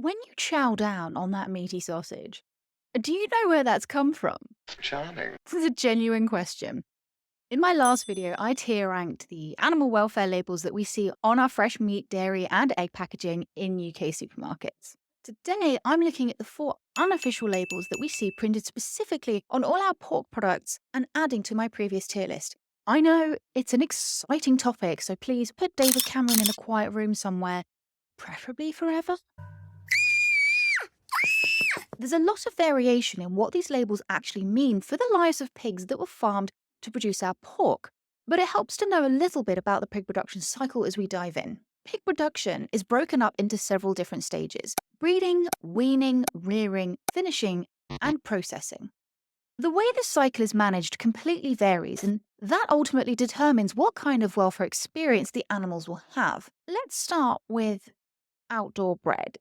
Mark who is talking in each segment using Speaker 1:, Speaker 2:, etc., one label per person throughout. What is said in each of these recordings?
Speaker 1: When you chow down on that meaty sausage, do you know where that's come from?
Speaker 2: Charming.
Speaker 1: This is a genuine question. In my last video, I tier ranked the animal welfare labels that we see on our fresh meat, dairy, and egg packaging in UK supermarkets. Today, I'm looking at the 4 unofficial labels that we see printed specifically on all our pork products and adding to my previous tier list. I know it's an exciting topic, so please put David Cameron in a quiet room somewhere, preferably forever. There's a lot of variation in what these labels actually mean for the lives of pigs that were farmed to produce our pork, but it helps to know a little bit about the pig production cycle as we dive in. Pig production is broken up into several different stages: breeding, weaning, rearing, finishing, and processing. The way this cycle is managed completely varies, and that ultimately determines what kind of welfare experience the animals will have. Let's start with outdoor bred.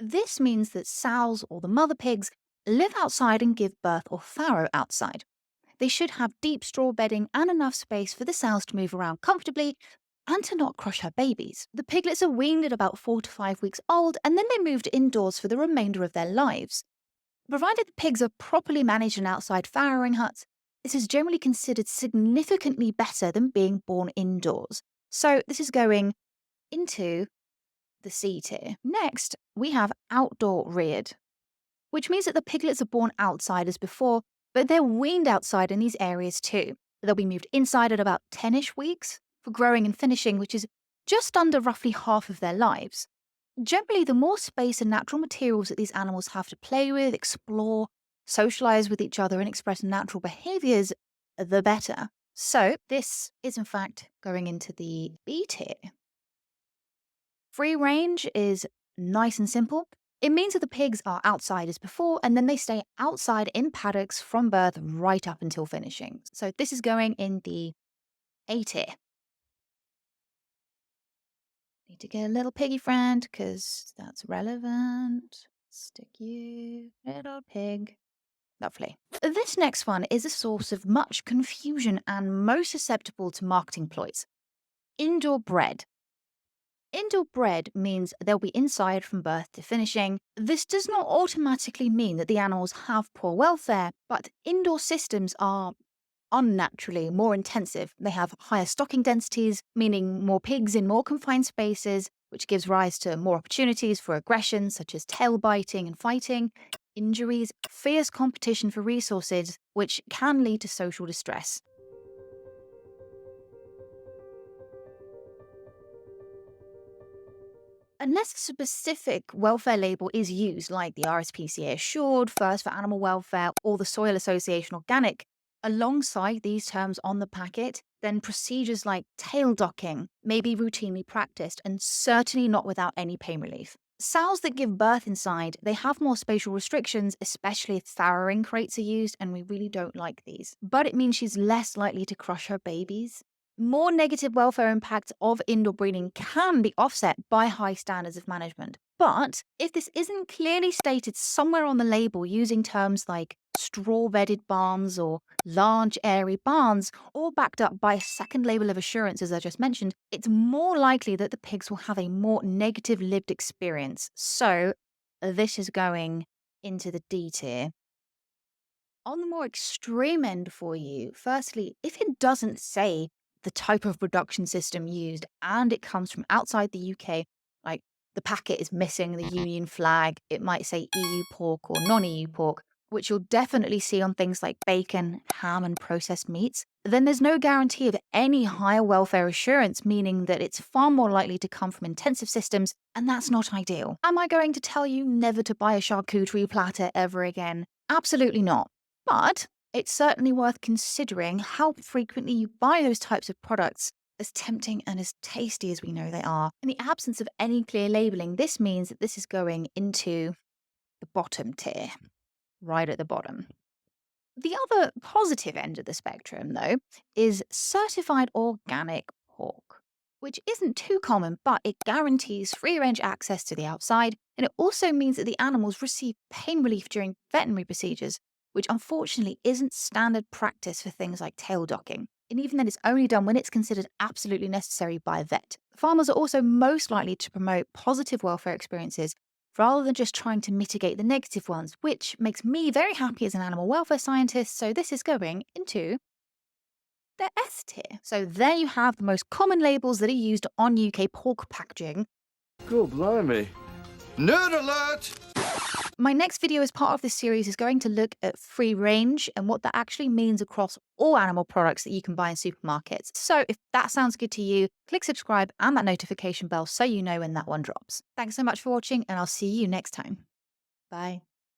Speaker 1: This means that sows or the mother pigs live outside and give birth or farrow outside. They should have deep straw bedding and enough space for the sows to move around comfortably and to not crush her babies. The piglets are weaned at about 4 to 5 weeks old and then they're moved indoors for the remainder of their lives. Provided the pigs are properly managed in outside farrowing huts, this is generally considered significantly better than being born indoors. So this is going into the C tier. Next, we have outdoor reared, which means that the piglets are born outside as before, but they're weaned outside in these areas too. They'll be moved inside at about 10-ish weeks for growing and finishing, which is just under roughly half of their lives. Generally, the more space and natural materials that these animals have to play with, explore, socialize with each other, and express natural behaviors, the better. So, this is in fact going into the B tier. Free range is nice and simple. It means that the pigs are outside as before, and then they stay outside in paddocks from birth right up until finishing. So this is going in the A tier. Need to get a little piggy friend, because that's relevant. Stick you, little pig. Lovely. This next one is a source of much confusion and most susceptible to marketing ploys. Indoor bred. Indoor bred means they'll be inside from birth to finishing. This does not automatically mean that the animals have poor welfare, but indoor systems are unnaturally more intensive. They have higher stocking densities, meaning more pigs in more confined spaces, which gives rise to more opportunities for aggression, such as tail biting and fighting, injuries, fierce competition for resources, which can lead to social distress. Unless a specific welfare label is used, like the RSPCA Assured, First for Animal Welfare, or the Soil Association Organic, alongside these terms on the packet, then procedures like tail docking may be routinely practiced and certainly not without any pain relief. Sows that give birth inside, they have more spatial restrictions, especially if farrowing crates are used, and we really don't like these. But it means she's less likely to crush her babies. More negative welfare impacts of indoor breeding can be offset by high standards of management. But if this isn't clearly stated somewhere on the label using terms like straw-bedded barns or large airy barns, or backed up by a second label of assurance as I just mentioned, it's more likely that the pigs will have a more negative lived experience. So this is going into the D tier. On the more extreme end for you, firstly, if it doesn't say the type of production system used and it comes from outside the UK, like the packet is missing the Union flag, it might say EU pork or non EU pork, which you'll definitely see on things like bacon, ham, and processed meats, then there's no guarantee of any higher welfare assurance, meaning that it's far more likely to come from intensive systems, and that's not ideal. Am I going to tell you never to buy a charcuterie platter ever again? Absolutely not. But it's certainly worth considering how frequently you buy those types of products, as tempting and as tasty as we know they are. In the absence of any clear labeling, this means that this is going into the bottom tier, right at the bottom. The other positive end of the spectrum, though, is certified organic pork, which isn't too common, but it guarantees free range access to the outside, and it also means that the animals receive pain relief during veterinary procedures, which unfortunately isn't standard practice for things like tail docking. And even then, it's only done when it's considered absolutely necessary by a vet. Farmers are also most likely to promote positive welfare experiences rather than just trying to mitigate the negative ones, which makes me very happy as an animal welfare scientist. So this is going into the S tier. So there you have the most common labels that are used on UK pork packaging.
Speaker 2: God blimey. Nerd alert!
Speaker 1: My next video as part of this series is going to look at free range and what that actually means across all animal products that you can buy in supermarkets. So if that sounds good to you, click subscribe and that notification bell so you know when that one drops. Thanks so much for watching, and I'll see you next time. Bye.